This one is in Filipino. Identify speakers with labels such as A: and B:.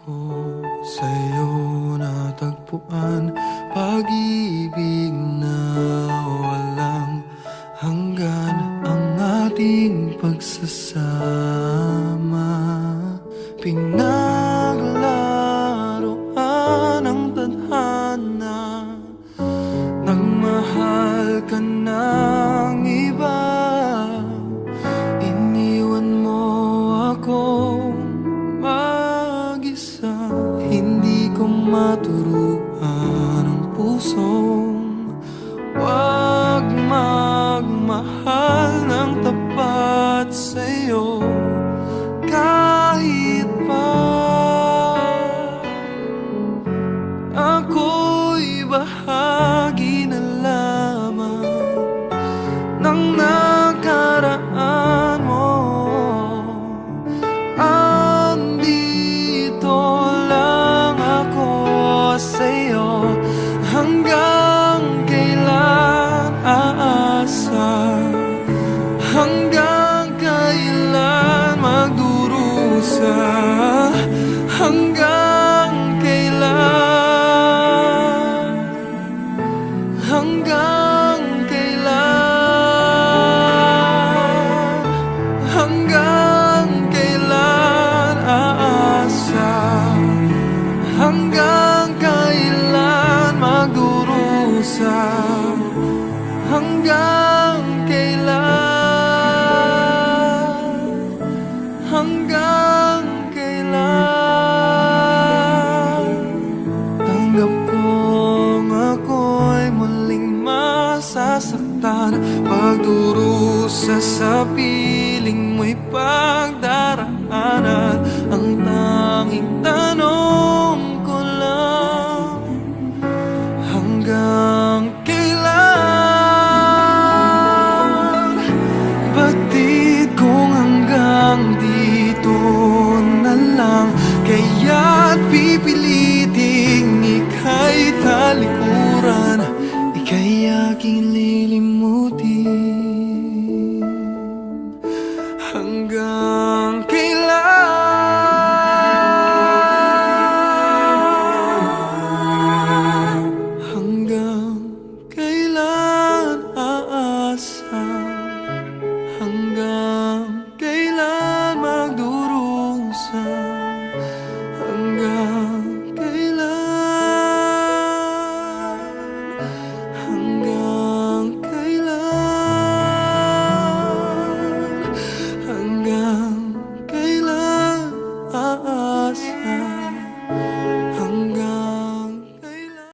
A: ko sa'yo natagpuan pag-ibig na walang hanggan, ang ating pagsasama. Pinaglaruan ang tadhana, nagmahal ka ng iba. Iniwan mo ako mag-isa, hindi ko maturuan ang pusong wag magmahal ng tapat sa'yo kahit pa ako'y bahagi na lamang ng nakaraan mo. Andito lang ako sa'yo, hanggang kailan aasa, hanggang kailan magdurusa, hanggang kailan, hanggang kailan, hanggang kailan aasa, hanggang kailan magdurusa, hanggang kailan, hanggang kailan. Tanggap kong ako'y muling masasaktan, pagdurusa sa piling mo'y pagdaraanan. Ang tanging tanong ko lang, hanggang kailan? Batid kong hanggang dito na lang, kaya't pipiliting ika'y talikuran, ika'y aking lilimutin. Hanggang kailan, hanggang kailan aasa, hanggang kailan magdurusa, hanggang kailan, hanggang kailan, hanggang kailan aasa.